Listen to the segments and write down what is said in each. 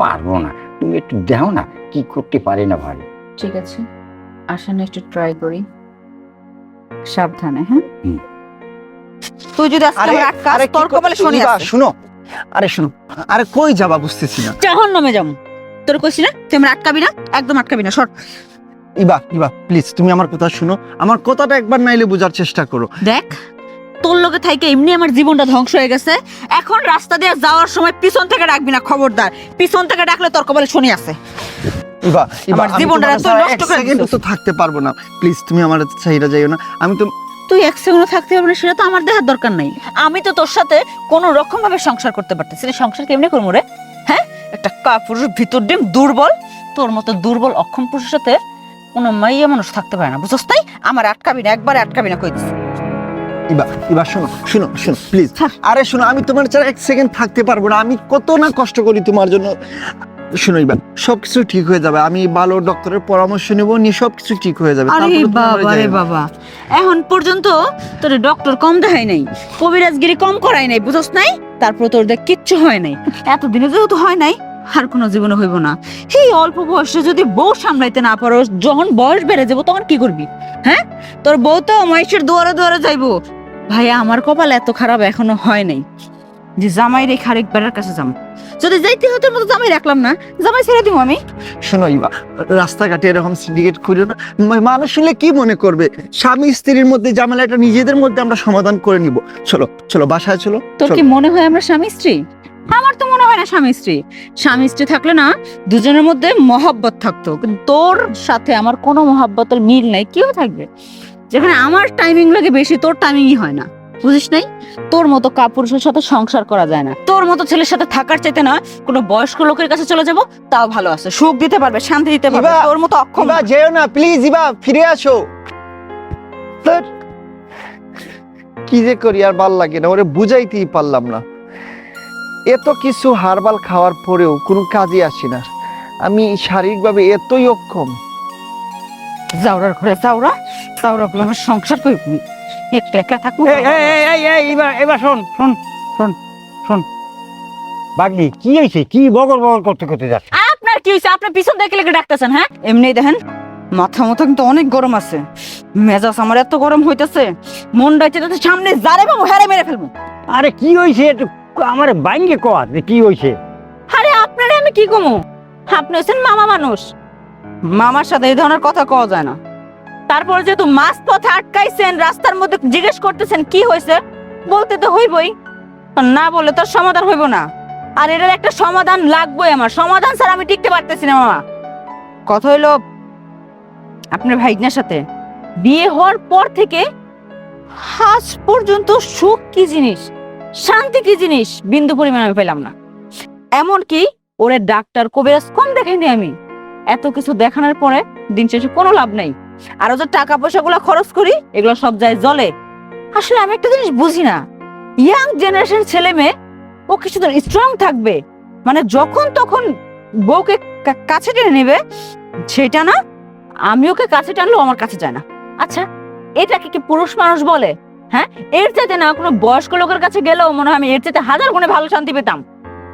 পারবো না, তুমি একটু দাও না, কি করতে পারি না ভাই। ঠিক আছে, আসেন একটু ট্রাই করি, সাবধানে। হ্যাঁ, হুম। তুই যদি আজকে আমার আটকাস, তোর কপালে শনি আছে। শুনো, আরে শুনো, আরে কই যাবা বুঝতেছি না। জাহান্নামে যাবো, তোর কইছি না তুই আমার আটকাবি না, একদম আটকাবি না, সর। ইবা ইবা প্লিজ তুমি আমার কথা শুনো, আমার কথাটা একবার নাইলে বোঝার চেষ্টা করো। দেখ, তোর লগে থাইকে এমনি আমার জীবনটা ধ্বংস হয়ে গেছে, এখন রাস্তা দিয়ে যাওয়ার সময় পিছন থেকে ডাকবি না, খবরদার। পিছন থেকে ডাকলে তোর কপালে শনি আছে। ইবা ইবা আমার আমি জীবনটা তোমার তুই ছাড়া নষ্ট এক করে সেকেন্ড দিছিস। তো থাকতে পারবো না, প্লিজ তুমি আমার চাহিদা যাইও না। আমি তো তুই এক সেকেন্ডও থাকতে পারবি না, সেটা তো আমার দেখার দরকার নাই। আমি তো তোর সাথে কোনো রকম ভাবে সংসার করতে পারতেছি না। সংসার কেমনে করবো রে? হ্যাঁ, একটা কাপুরুষ ভিতর ডিম দুর্বল, তোর মতো দুর্বল অক্ষম পুরুষের সাথে কোনো মাইয়া মানুষ থাকতে পারে না, বুঝছস? তাই আমার আটকাবি না, একবারে আটকাবি না কই দিছি। ইবা ইবা শোনো শোনো শোনো প্লিজ। আরে শোনো, আমি তোমার ছাড়া এক সেকেন্ড থাকতে পারবো না। আমি কত না কষ্ট করি তোমার জন্য। শোনো ইবা, সবকিছু ঠিক হয়ে যাবে। আমি ভালো ডক্টরের পরামর্শ নেবো, নিয়ে সবকিছু ঠিক হয়ে যাবে। আরে তারপরে তুমি আমার বাবা রে যাইও না। বাবা, এখন পর্যন্ত তোর ডক্টর কম দেখাই নাই, কবিরাজগিরি কম করাই নাই, বুঝছস নাই? তারপর তোর দেখ কিচ্ছু হয় নাই। এতদিনে যেহেতু হয় নাই, আর কোনো জীবনে হইব না। এই অল্প বয়সে যদি বউ সামলাইতে না পারো, যখন বয়স বেড়ে যাবো তখন কি করবি? হ্যাঁ, তোর বউ তো মাইশের দুয়ারে দুয়ারে যাইবো। ভাইয়া, আমার কপাল এত খারাপ এখনো হয় নাই যে জামাই রেখে আরেক বেড়ার কাছে যাম। যদি যাইতে হতো মতো জামাই রাখলাম না, জামাই ছেড়ে দিব আমি। শোনো ইবা, রাস্তাঘাটে এরকম সিন্ডিকেট করিও না। মানুষ শুনলে কি মনে করবে? স্বামী স্ত্রীর মধ্যে ঝামেলাটা নিজেদের মধ্যে আমরা সমাধান করে নিব। চলো চলো বাসায় চলো। তোর চলো। কি মনে হয় আমরা স্বামী স্ত্রী? আমার তো মনে হয় না স্বামী স্ত্রী। স্বামী স্ত্রী থাকলে না দুজনের মধ্যে মহব্বত থাকতো, কিন্তু তোর সাথে আমার কোনো মহব্বতের মিল নাই। কেউ থাকবে যেখানে আমার টাইমিং লাগে বেশি, তোর টাইমিংই হয় না, বুঝিস নাই? তোর মতো কাপুরুষের সাথে সংসার করা যায় না। তোর মতো ছেলের সাথে থাকার চাইতে না কোনো বয়স্ক লোকের কাছে চলে যাব, তাও ভালো আছে, সুখ দিতে পারবে, শান্তি দিতে পারবে। ইবা, তোর মতো অক্ষম ইবা যেও না প্লিজ, ইবা ফিরে আসো। ধ্যাৎ, কি যে করি আর ভাল লাগে না, ওরে বুঝাইতেই পারলাম না। এত কিছু হারবাল খাওয়ার পরেও কোনো কাজে আসি না। আমি শারীরিকভাবে এতই অক্ষম। যাওরার ঘরে যাওরা, যাওরা বলে আমার সংসার করবি, একটা একলা থাকবো। এবার এবার শোন শোন শোন শোন বাগনি, কি হয়েছে? কি বগর বগর করতে করতে যাচ্ছে? আপনার কি হয়েছে? আপনি পিছন দেখে লেগে ডাকতেছেন? হ্যাঁ, এমনি দেখেন মাথা মাথা কিন্তু অনেক গরম আছে, মেজাজ আমার এত গরম হইতেছে, মন ডাইতে সামনে যারে বাবু হেরে মেরে ফেলবো। আরে কি হয়েছে একটু আমার বাইঙ্গে কর যে কি হয়েছে। আরে আপনারে আমি কি কমু? আপনি হচ্ছেন মামা মানুষ, মামার সাথে এই ধরনের কথা কওয়া যায় না। তারপরে যেহেতু মাছ পথে আটকাইছেন, রাস্তার মধ্যে জিজ্ঞেস করতেছেন কি হয়েছে, বলতে তো হইবই, আর না বলে তোর সমাধান হইব না। আর এটার একটা সমাধান লাগবেই, আমার সমাধান স্যার আমি টিকতে পারতেছি না মামা। কথা হইলো, আপনার ভাইজনার সাথে বিয়ে হওয়ার পর থেকে আজ পর্যন্ত সুখ কি জিনিস, শান্তি কি জিনিস বিন্দু পরিমাণ আমি পেলাম না। এমনকি ওরে ডাক্তার কবিরাজ কম দেখাইনি আমি, এত কিছু দেখানোর পরে দিন শেষে কোনো লাভ নাই। আরো যে টাকা পয়সা গুলা খরচ করি, এগুলো সব যায় জলে। আসলে আমি একটা জিনিস বুঝি না, ইয়াং জেনারেশন ছেলে মেয়ে ও কিছুদিন স্ট্রং থাকবে, মানে যখন তখন বউকে কাছে টেনে নেবে, সেটা না। আমি ওকে কাছে টানলেও আমার কাছে যায় না। আচ্ছা, এটাকে কি পুরুষ মানুষ বলে? হ্যাঁ, এর চাইতে না কোনো বয়স্ক লোকের কাছে গেলেও মনে হয় আমি এর চাইতে হাজার গুণে ভালো শান্তি পেতাম।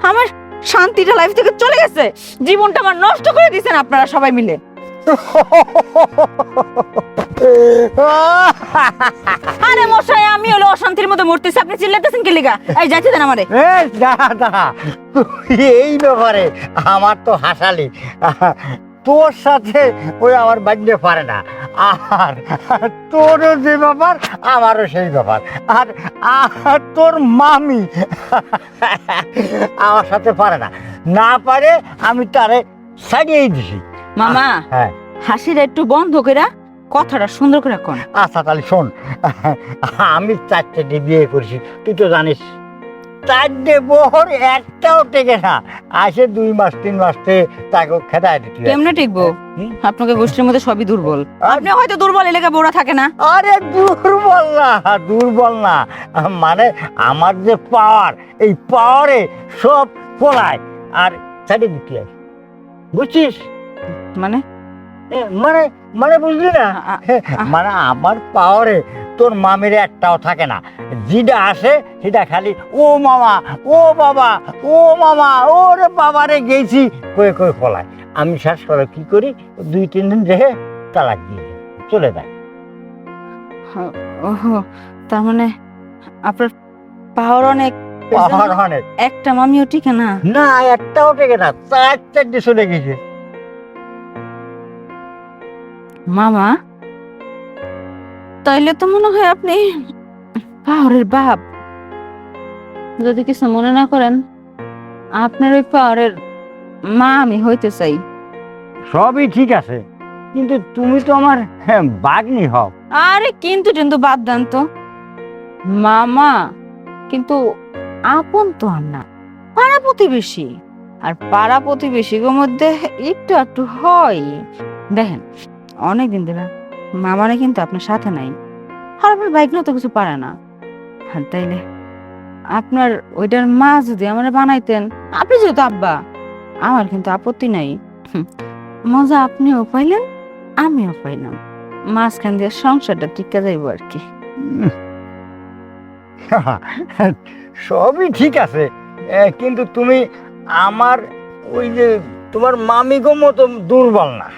আমার শান্তিটা লাইফ থেকে চলে গেছে, জীবনটা আমার নষ্ট করে দিয়েছেন আপনারা সবাই মিলে। আরে মশাই, আমি হলো অশান্তির মধ্যে মরতেছি, আপনি চিল্লাতেছেন কি লিগা? এই যাইতে দেন আমারে। এই ব্যাপারে আমার তো হাসালি, তোর সাথে ওই আমার বাজতে পারে না, আর তোরও যে ব্যাপার আমারও সেই ব্যাপার, আর আর তোর মামি আমার সাথে পারে না, না পারে আমি তারে ছাড়িয়েই দিছি। মামা, হ্যাঁ হাসিটা একটু বন্ধ করে কথাটা সুন্দর করে কোন। আচ্ছা তাহলে শোন, আমি 4টে বিয়ে করেছি, তুই তো জানিস। 4টে বহর একটাও টেকে না, আসে 2 মাস 3 মাসে তাকে খেদায় দিতে হয়। কেমনে টিকবো? আপনাকে গোষ্ঠীর মধ্যে সবই দুর্বল, আপনি হয়তো দুর্বল, এলাকা বোরা থাকে না। আরে দুর্বল না, দুর্বল না, মানে আমার যে পাওয়ার, এই পাওয়ারে সব পলায় আর ছাড়িয়ে দিতে হয়, বুঝছিস? মানে মানে মানে বুঝলি না, মানে আমার পাওয়ারে তোর মামির একটাও থাকে না, যেটা আসে সেটা খালি ও মামা, ও বাবা, ও মামা, ওরে বাবারে গেছি কয়ে কয়ে ফলায়। আমি শেষ করে কি করি, 2-3 দিন রেখে তালাক দিয়ে দিই, চলে যায়। ওহো, তার মানে আপনার পাওয়ার অনেক, পাহাড় অনেক একটা মামিও টিকে না। না, একটাও টেকে না, 4-4টে চলে গেছে। মামা, তাইলে তো মনে হয় আপনি পাহাড়ের বাপ। যদি কিছু মনে না করেন, আপনার ওই পাহাড়ের মা আমি হইতে চাই। সবই ঠিক আছে, কিন্তু তুমি তো আমার বাগ্নি হও। আরে কিন্তু বাদ দেন তো, মামা কিন্তু আপন তো আর না, পাড়া প্রতিবেশী। আর পাড়া প্রতিবেশীর মধ্যে একটু একটু হয়। দেখেন, অনেকদিন ধরে মামারা কিন্তু আপনার সাথে নাই, আর আপনার বাইক না তো কিছু পারে না। আর তাইলে আপনার ওইটার মা যদি আমার বানাইতেন, আপনি যেহেতু আব্বা, আমার কিন্তু আপত্তি নাই। মজা আপনিও পাইলেন, আমিও পাইলাম, মাঝখান দিয়ে সংসারটা টিকা যাইব আর কি। সবই ঠিক আছে, কিন্তু তুমি আমার ওই যে তোমার মামিগো মতো দুর্বল না।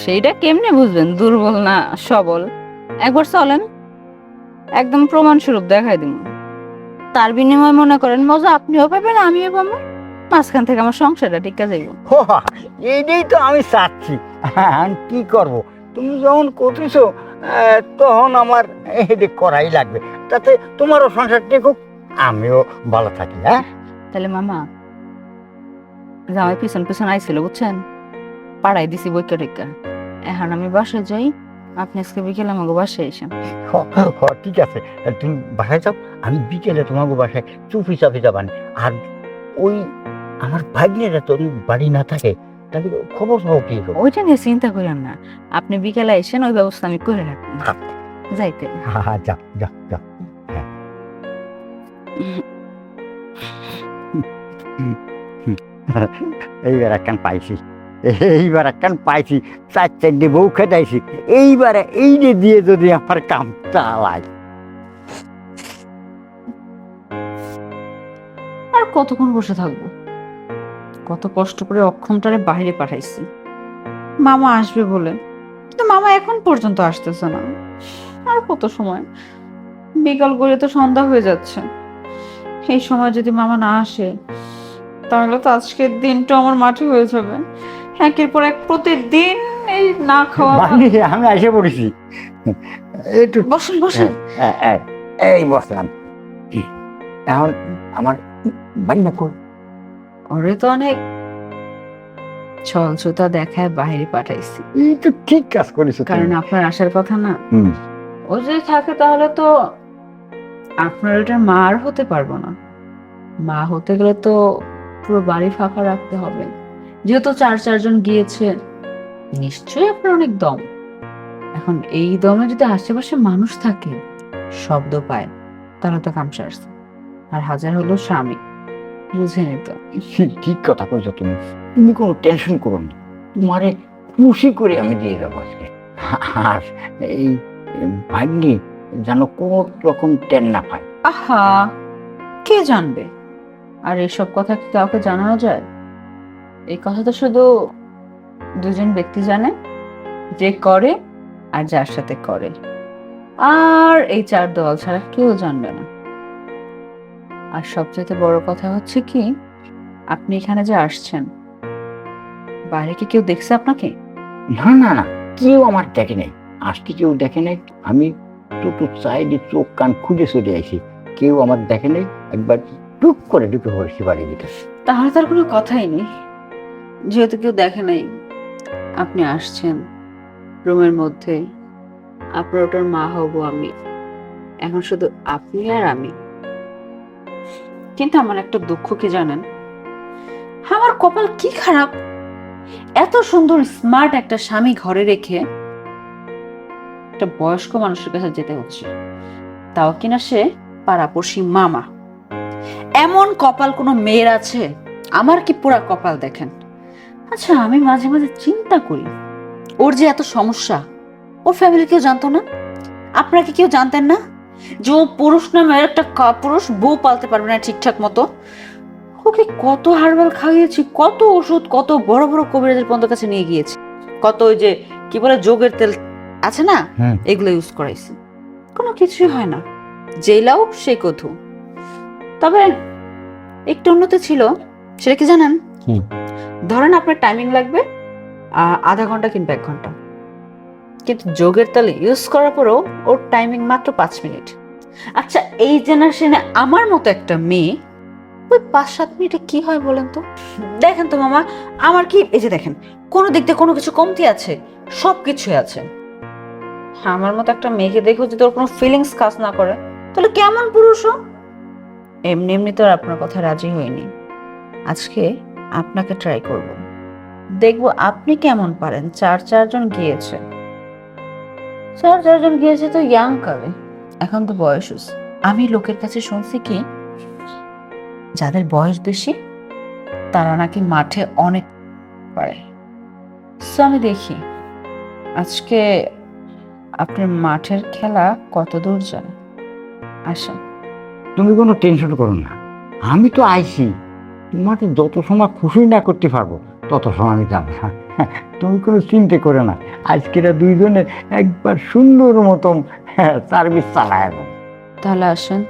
সেইটা কেমনে বুঝবেন দুর্বল না সবল? একবার চলেন, একদম প্রমাণ স্বরূপ দেখাই দিন। তার বিনিময়ে মনে করেন মজা আপনিও পাবেন, আমিও পাবো, মাঝখান থেকে আমার সংসারটা টিকা যাইব। এইটাই তো আমি চাচ্ছি। কি করব, তুমি যখন করতেছো তখন আমার এটা করাই লাগবে, তাতে তোমারও সংসার টেকুক, আমিও ভালো থাকি। হ্যাঁ, তাহলে মামা, জামাই পিছন পিছন আইছিল বুঝছেন, পাড়াই দিছি বইকা টিকা। এখন আমি বাসায় যাই, আপনি আজকে বিকেলে আমাকে বাসায় এসেন। ঠিক আছে, তুমি বাসায় যাও, আমি বিকেলে তোমাকে বাসায় চুপি চাপি যাবানি। আর ওই আমার ভাগ্নেরা তো বাড়ি না থাকে, তাহলে খবর পাবো কি? ওইটা নিয়ে চিন্তা করেন না, আপনি বিকেলে এসেন, ওই ব্যবস্থা আমি করে রাখবো। যাইতে হ্যাঁ, যা যা যা। এইবার একখান পাইছি, এইবার একখান পাইছি, 4-4টে বউ খেটাইছি, এইবারে এই যে দিয়ে যদি আমার কাম চালাই। আর কতক্ষণ বসে থাকবো? কত কষ্ট করে অক্ষমটারে বাইরে পাঠাইছি মামা আসবে বলে, কিন্তু মামা এখন পর্যন্ত আসতেছে না। আর কত সময়, বিকাল করে তো সন্ধ্যা হয়ে যাচ্ছে। এই সময় যদি মামা না আসে, তাহলে তো আজকের দিনটা আমার মাটি হয়ে যাবে। একের পর এক প্রতিদিন এই না খাওয়া। আমি এসে পড়েছি, একটু বসেন বসেন। এই বসলাম। এখন আমার বান্না কই? ওরে তো অনেক ছলছতা দেখায় বাইরে পাঠাইছি, এই তো ঠিক কাজ করেছো, কারণ আপনার আসার কথা না। ও যদি থাকে তাহলে তো আপনার ওটা মা আর হতে পারবো না। মা হতে গেলে তো পুরো বাড়ি ফাঁকা রাখতে হবে, যেহেতু 4-4 জন গিয়েছে, নিশ্চয়ই আপনার অনেক দম। এখন এই দমে যদি আশেপাশে মানুষ থাকে, শব্দ পায়, তাহলে তো কাম সারছে। আর হাজার হলো স্বামী, বুঝেনি তো? ঠিক কথা কইছো তুমি, তুমি কোনো টেনশন করো না, তোমারে খুশি করে আমি দিয়ে যাবো আজকে। আর এই ভাগ্নি যেন কোনো রকম টেন না পায়। আহা, কে জানবে? আর এসব কথা কি কাউকে জানানো যায়? এই কথা তো শুধু 2জন ব্যক্তি জানে, যে করে আর যার সাথে করে। আর এই 4 দেওয়াল ছাড়া কেউ জানবে না। আর সবচেয়ে বড় কথা হচ্ছে কি, আপনি এখানে যে আসছেন, বাইরে কি কেউ দেখছে আপনাকে? না না না, কেউ আমার দেখে নাই, আজকে কেউ দেখে নাই। আমি তো চাইলে চোখ কান খুঁজে চলে আইছি, কেউ আমার দেখে নাই। একবার টুক করে ঢুকে পড়েছি বাড়ির ভিতরে। তাহলে তার কোনো কথাই নেই, যেহেতু কেউ দেখে নাই। আপনি আসছেন রুমের মধ্যে, আপনার ওটার মা হব আমি, এখন শুধু আপনি আর আমি। কিন্তু আমার একটা দুঃখ কি জানেন, আমার কপাল কি খারাপ, এত সুন্দর স্মার্ট একটা স্বামী ঘরে রেখে একটা বয়স্ক মানুষের কাছে যেতে হচ্ছে, তাও কিনা সে পাড়াপড়শি মামা। এমন কপাল কোনো মেয়ের আছে? আমার কি পুরা কপাল দেখেন। আচ্ছা, আমি মাঝে মাঝে চিন্তা করি, ওর যে এত সমস্যা, ওর ফ্যামিলি কেউ জানতো না? আপনারা কি কেউ জানতেন না যে ও পুরুষ নামের একটা পুরুষ বউ পালতে পারবে না ঠিকঠাক মতো? ওকে কত হার্বাল খাইয়েছি, কত ওষুধ, কত বড় বড় কবিরাজের পর্যন্ত কাছে নিয়ে গিয়েছি, কত ওই যে কি বলে যোগের তেল আছে না, এগুলো ইউজ করাইছি, কোনো কিছুই হয় না। জেলাও সে কথু। তবে একটু উন্নতি ছিল, সেটা কি জানেন? ধরেন আপনার টাইমিং লাগবে আধা ঘন্টা কিংবা 1 ঘন্টা, কিন্তু যোগের তেল ইউজ করার পরেও ওর টাইমিং মাত্র 5 মিনিট। আচ্ছা, এই জেনারেশনে আমার মতো একটা মেয়ে ওই 5-7 মিনিটে কি হয় বলেন তো? দেখেন তো মামা, আমার কি এই যে দেখেন, কোনো দিক দিয়ে কোনো কিছু কমতি আছে? সব কিছুই আছে। আমার মতো একটা মেয়েকে দেখো যদি ওর কোনো ফিলিংস কাজ না করে, তাহলে কেমন পুরুষ ও? এমনি এমনি তো আর আপনার কথা রাজি হয়নি। আজকে আপনাকে ট্রাই করব, দেখবো আপনি কেমন পারেন। 4 জন গিয়েছে, 4 জন গিয়েছে তো ইয়াং কালে, এখন তো বয়স হয়েছে। আমি লোকের কাছে শুনছি কি, যাদের বয়স বেশি তারা নাকি মাঠে অনেক পারে। সো আমি দেখি আজকে আপনার মাঠের খেলা কত দূর যায়। আসেন। তুমি কোনো টেনশন করো না, আমি তো আইছি। তোমাকে যত সময় খুশি না করতে পারবো তত সময় আমি যাবো। তুমি কোনো চিন্তা করো না, আজকে দুইজনে একবার সুন্দর মতন সার্ভিস চালায়। তাহলে আসেন,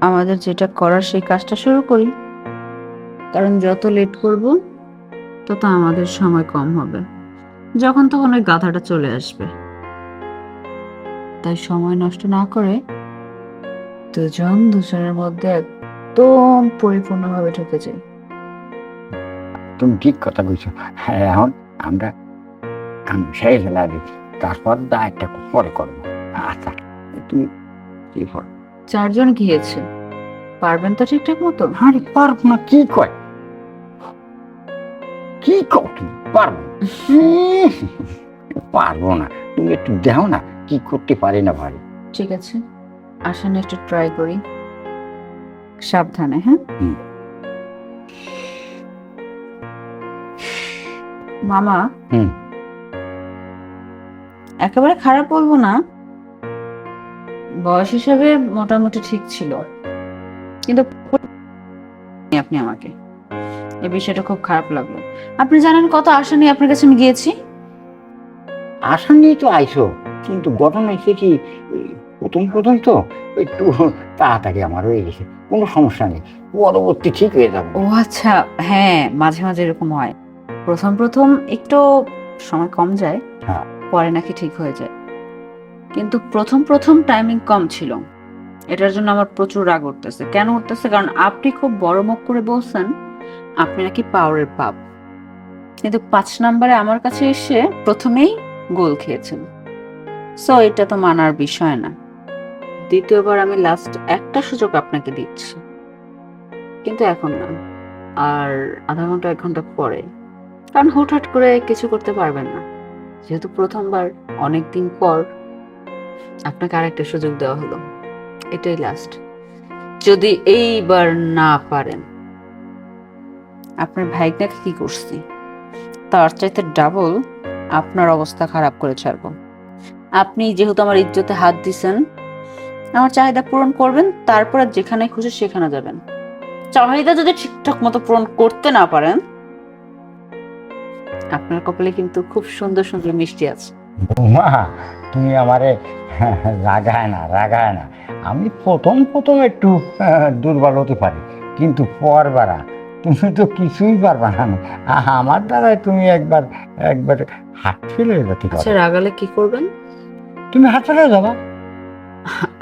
আমাদের যেটা করার সেই কাজটা শুরু করি, কারণ যত লেট করব তত আমাদের সময় কম হবে, যখন তখন ওই গাধাটা চলে আসবে। তাই সময় নষ্ট না করে দুজনের মধ্যে একদম পরিপূর্ণভাবে ঢুকে যাই। তুমি ঠিক কথা কইছো। এখন আমরা সেই ফেলা দিচ্ছি, তারপর একটা পরে করবো। আচ্ছা, তুমি কি করো? 4 জন গিয়েছে, পারবেন তো ঠিকঠাক মতো? আরে পারবো না কি কয়, কি কও তুমি? পারবো পারবো না, তুমি একটু দেখো না কি করতে পারি না ভাই। ঠিক আছে, আসেন একটু ট্রাই করি, সাবধানে। হ্যাঁ মামা, একেবারে খারাপ বলবো না, বয়স হিসাবে মোটামুটি ঠিক ছিল, কিন্তু আপনি আমাকে এই বিষয়টা খুব খারাপ লাগলো। আপনি জানেন কত আশা নিয়ে আপনার কাছে আমি গিয়েছি। আশা নিয়ে তো আইসো, কিন্তু ঘটনা হচ্ছে কি, প্রথম তো একটু তাড়াতাড়ি আমার হয়ে গেছে, কোনো সমস্যা নেই, পরবর্তী ঠিক হয়ে যাবে। ও আচ্ছা, হ্যাঁ মাঝে মাঝে এরকম হয়, প্রথম একটু সময় কম যায়, পরে নাকি ঠিক হয়ে যায়। কিন্তু প্রথম টাইমিং কম ছিল, এটার জন্য আমার প্রচুর রাগ উঠতেছে। কেন উঠতেছে? কারণ আপনি খুব বড় মুখ করে বলছেন আপনি নাকি পাওয়ারের পাপ, কিন্তু 5 নম্বরে আমার কাছে এসে প্রথমেই গোল খেয়েছেন। সো এটা তো মানার বিষয় না। দ্বিতীয়বার আমি লাস্ট একটা সুযোগ আপনাকে দিচ্ছি, কিন্তু এখন না, আর আধা ঘন্টা 1 ঘন্টা পরে, কারণ হুটহাট করে কিছু করতে পারবেন না। যেহেতু প্রথমবার অনেকদিন পর আপনাকে আরেকটা সুযোগ দেওয়া হলো, এটাই লাস্ট। যদি এইবার না পারেন, আপনার ভাইটাকে কি করছি তার চাইতে ডাবল আপনার অবস্থা খারাপ করে ছাড়বো। আপনি যেহেতু আমার ইজ্জতে হাত দিছেন, আমার চাহিদা পূরণ করবেন, তারপর যেখানে খুশি সেখানে যাবেন। চাহিদা যদি ঠিকঠাক মতো পূরণ করতে না পারেন, আপনার কপালে কিন্তু খুব সুন্দর সুন্দর মিষ্টি আছে। মা, তুমি আমারে রাগায় না। আমি প্রথম একটু দুর্বল হতে পারি, কিন্তু পরবারা তুমি তো কিছুই পারবা না। আমার দ্বারাই তুমি একবার হাত ফেলে যেতে পারো। আচ্ছা, রাগালে কি করবেন? তুমি হাত ফেলে যাবা।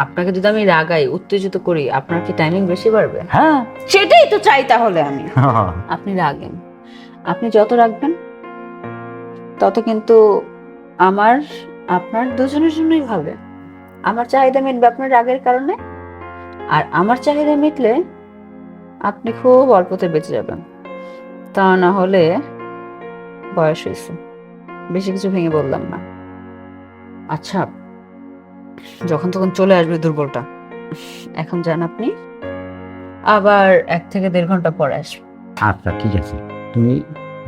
আপনাকে যদি আমি রাগাই, উত্তেজিত করি, আপনার কি টাইমিং বেশি বাড়বে? হ্যাঁ, সেটাই তো চাই। তাহলে আমি আপনি রাগেন, আপনি যত রাখবেন তত কিন্তু আমার আপনার দুজনের জন্যই ভালো। আমার চাহিদা মিটবে আপনার রাগের কারণে, আর আমার চাহিদা মিটলে আপনি খুব অল্পতে বেঁচে যাবেন। তা না হলে বয়স হয়েছে, বেশি কিছু ভেঙে বললাম না। আচ্ছা, যখন তখন চলে আসবে দুর্বলটা, এখন যান আপনি, আবার 1 থেকে 1.5 ঘন্টা পরে আসবে। আচ্ছা ঠিক আছে, তুমি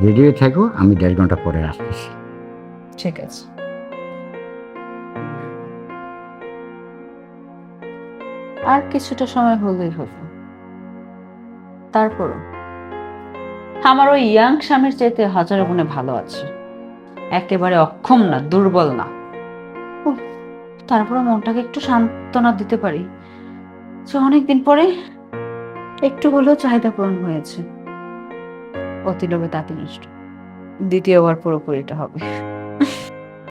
রেডি হয়ে থাকো, আমি 1.5 ঘন্টা পরে আসতেছি। ঠিক আছে। আর কিছুটা সময় হলেই হতো। তারপরও আমার ওই ইয়াং স্বামীর চাইতে হাজার গুণে ভালো আছে, একেবারে অক্ষম না, দুর্বল না। উফ, তারপরে মনটাকে একটু সান্ত্বনা দিতে পারি যে অনেকদিন পরে একটু হলেও চাহিদা পূরণ হয়েছে। অতি লোভে তাঁতি নষ্ট, দ্বিতীয়বার পুরোপুরিটা হবে।